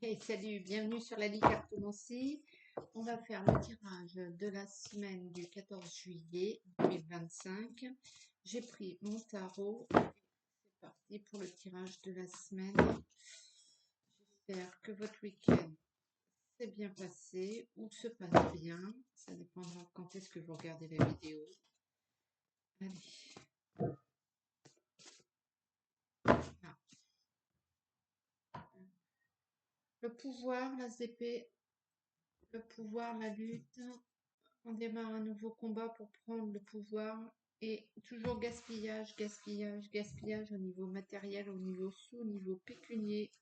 Hey, salut, bienvenue sur la Ligue Cartomancie. On va faire le tirage de la semaine du 14 juillet 2025. J'ai pris mon tarot. C'est parti pour le tirage de la semaine. J'espère que votre week-end s'est bien passé ou se passe bien. Ça dépendra quand est-ce que vous regardez la vidéo. Allez. Ah. Le pouvoir, la d'épée, le pouvoir, la lutte. On démarre un nouveau combat pour prendre le pouvoir et toujours gaspillage, gaspillage, gaspillage au niveau matériel, au niveau sous, au niveau pécunier.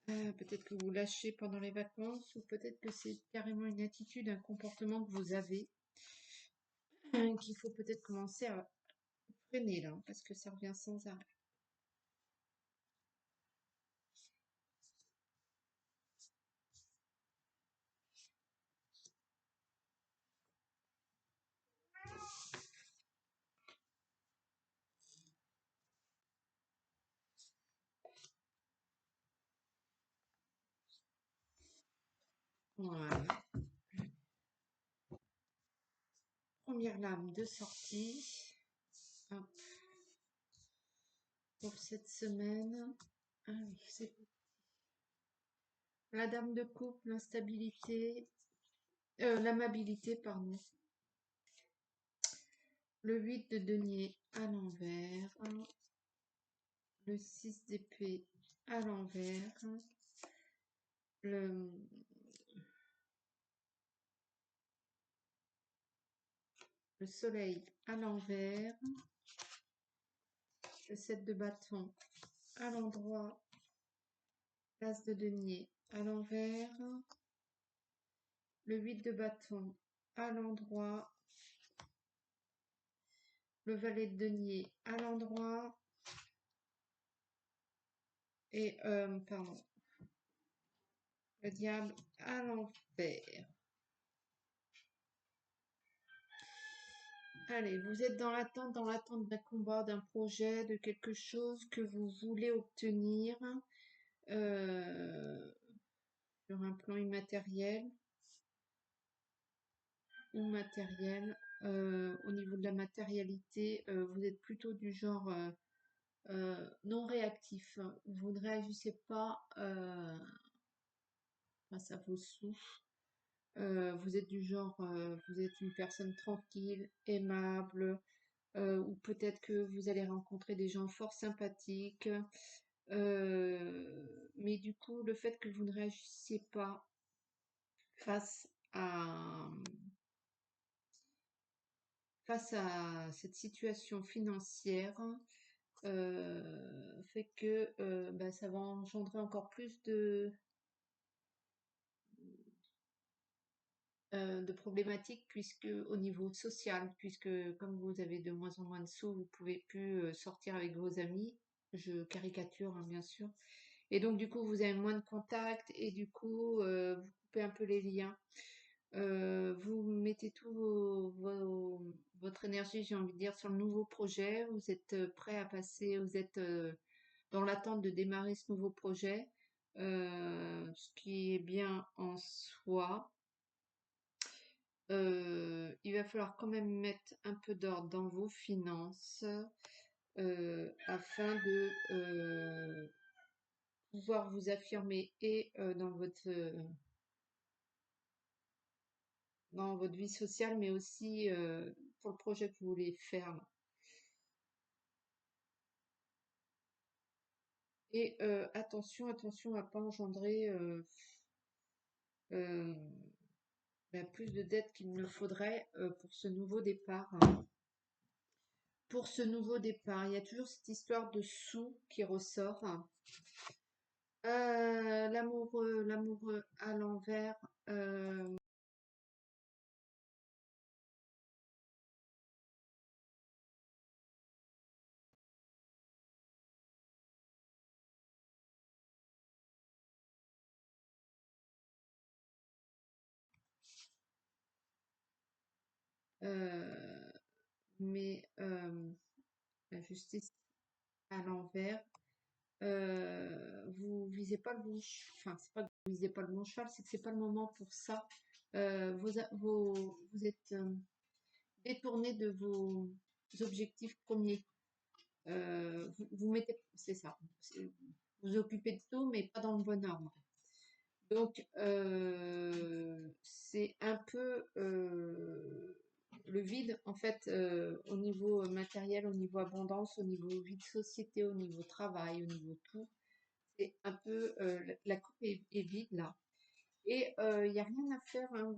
Peut-être que vous lâchez pendant les vacances ou peut-être que c'est carrément une attitude, un comportement que vous avez qu'il faut peut-être commencer à freiner là parce que ça revient sans arrêt. Voilà. Première lame de sortie. Hop. Pour cette semaine. Ah oui, c'est la dame de coupe, l'instabilité, l'amabilité, pardon. Le 8 de denier à l'envers, le 6 d'épée à l'envers, le, le soleil à l'envers, le 7 de bâton à l'endroit, l'as de denier à l'envers, le 8 de bâton à l'endroit, le valet de denier à l'endroit et pardon, le diable à l'envers. Allez, vous êtes dans l'attente d'un combat, d'un projet, de quelque chose que vous voulez obtenir sur un plan immatériel ou matériel. Au niveau de la matérialité, vous êtes plutôt du genre non réactif. Vous ne réagissez pas face à vos souffles. Vous êtes du genre, vous êtes une personne tranquille, aimable, ou peut-être que vous allez rencontrer des gens fort sympathiques. Mais du coup, le fait que vous ne réagissiez pas face à, face à cette situation financière fait que bah, ça va engendrer encore plus de problématiques puisque au niveau social, puisque comme vous avez de moins en moins de sous, vous pouvez plus sortir avec vos amis. Je caricature hein, bien sûr. Et donc du coup vous avez moins de contacts et du coup vous coupez un peu les liens. Vous mettez tout votre énergie, j'ai envie de dire, sur le nouveau projet. Vous êtes prêt à passer, vous êtes dans l'attente de démarrer ce nouveau projet, ce qui est bien en soi. Il va falloir quand même mettre un peu d'ordre dans vos finances afin de pouvoir vous affirmer et dans votre vie sociale, mais aussi pour le projet que vous voulez faire. Là. Et attention, attention à pas engendrer euh, ben, plus de dettes qu'il ne faudrait pour ce nouveau départ. Hein. Pour ce nouveau départ, il y a toujours cette histoire de sous qui ressort. Hein. L'amoureux à l'envers. euh, euh, mais la justice à l'envers. Vous visez pas le bon, enfin, c'est pas que vous visez pas le bon cheval, c'est que c'est pas le moment pour ça. Vous êtes détourné de vos objectifs premiers. Vous mettez, c'est ça, vous occupez de tout, mais pas dans le bon ordre. Donc, c'est un peu le vide, en fait, au niveau matériel, au niveau abondance, au niveau vie de société, au niveau travail, au niveau tout. C'est un peu, la coupe est vide là. Et il n'y a rien à faire, hein,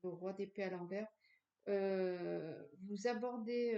le roi d'épée à l'envers. Vous abordez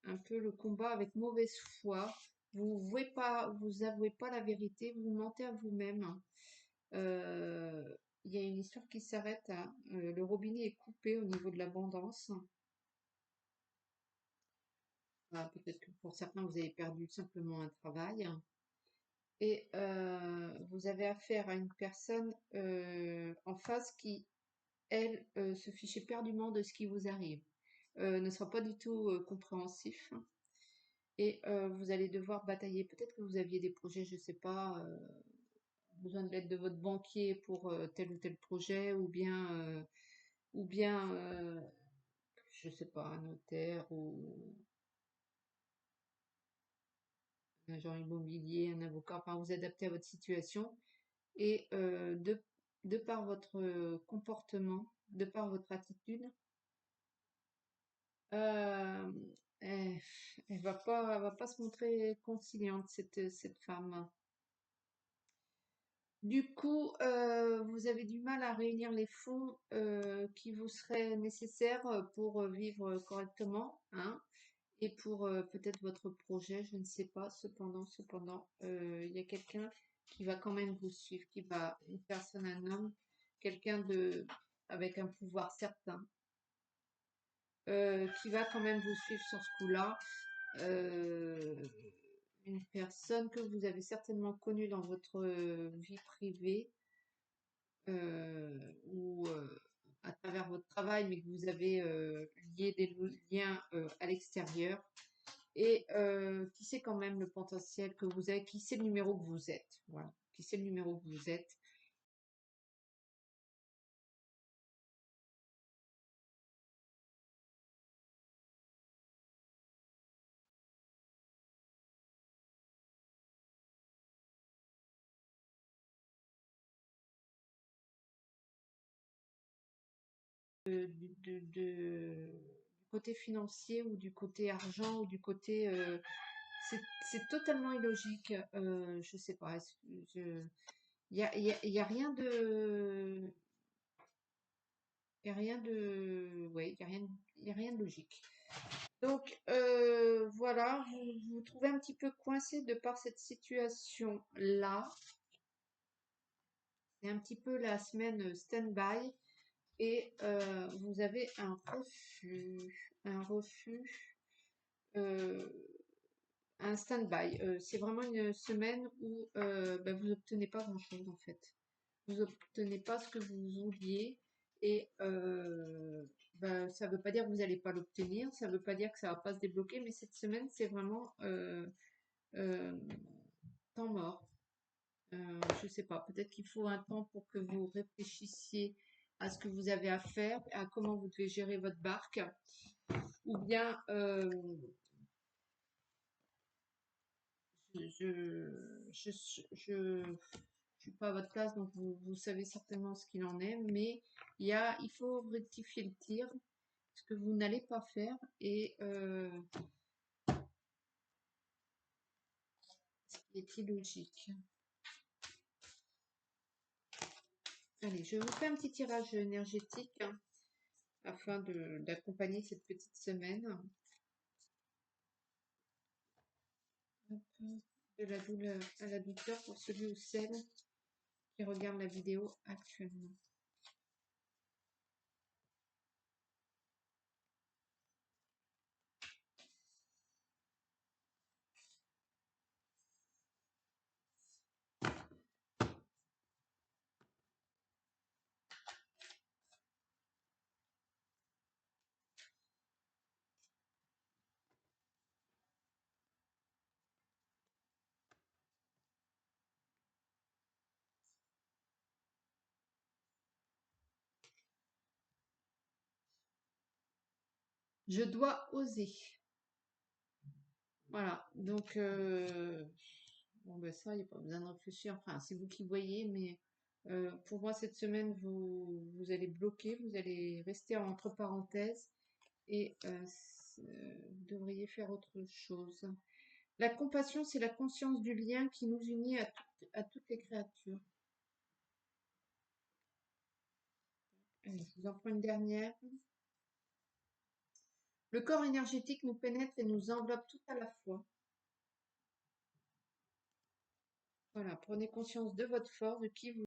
un peu le combat avec mauvaise foi. Vous avouez pas la vérité, vous mentez à vous-même. Il y a une histoire qui s'arrête, hein. Le robinet est coupé au niveau de l'abondance. Ah, peut-être que pour certains, vous avez perdu simplement un travail. Et vous avez affaire à une personne en face qui, elle, se fiche éperdument de ce qui vous arrive. Ne sera pas du tout compréhensif. Et vous allez devoir batailler. Peut-être que vous aviez des projets, je sais pas, besoin de l'aide de votre banquier pour tel ou tel projet, ou bien, je sais pas, un notaire ou un agent immobilier, un avocat. Enfin, vous adaptez à votre situation et de par votre comportement, de par votre attitude, euh, elle, elle va pas se montrer conciliante cette femme. Du coup, vous avez du mal à réunir les fonds qui vous seraient nécessaires pour vivre correctement, hein, et pour peut-être votre projet, je ne sais pas. Cependant, il y a quelqu'un qui va quand même vous suivre, une personne, un homme, quelqu'un avec un pouvoir certain, qui va quand même vous suivre sur ce coup-là. Euh, une personne que vous avez certainement connue dans votre vie privée ou à travers votre travail, mais que vous avez lié des liens à l'extérieur et qui sait quand même le potentiel que vous avez, qui sait le numéro que vous êtes, voilà, qui sait le numéro que vous êtes. Du côté financier ou du côté argent ou du côté c'est totalement illogique. Je sais pas. Il y a rien de ouais, il y a rien de logique. Donc voilà, vous vous trouvez un petit peu coincé de par cette situation-là. C'est un petit peu la semaine stand-by et vous avez un refus, euh, un stand-by. C'est vraiment une semaine où bah, vous obtenez pas grand-chose en fait. Vous obtenez pas ce que vous vouliez et bah, ça veut pas dire que vous n'allez pas l'obtenir, ça veut pas dire que ça va pas se débloquer, mais cette semaine c'est vraiment euh, temps mort. Je sais pas, peut-être qu'il faut un temps pour que vous réfléchissiez à ce que vous avez à faire, à comment vous devez gérer votre barque, ou bien je suis pas à votre place, donc vous savez certainement ce qu'il en est, mais il faut rectifier le tir, ce que vous n'allez pas faire, et ce qui est illogique. Allez, je vous fais un petit tirage énergétique hein, afin d'accompagner cette petite semaine. De la douleur à la douceur pour celui ou celle qui regarde la vidéo actuellement. Je dois oser. Voilà, donc bon ben ça, il n'y a pas besoin de réfléchir. Enfin, c'est vous qui voyez, mais pour moi, cette semaine, vous allez bloquer, vous allez rester entre parenthèses et vous devriez faire autre chose. La compassion, c'est la conscience du lien qui nous unit à toutes les créatures. Allez, je vous en prends une dernière. Le corps énergétique nous pénètre et nous enveloppe tout à la fois. Voilà, prenez conscience de votre force, de qui vous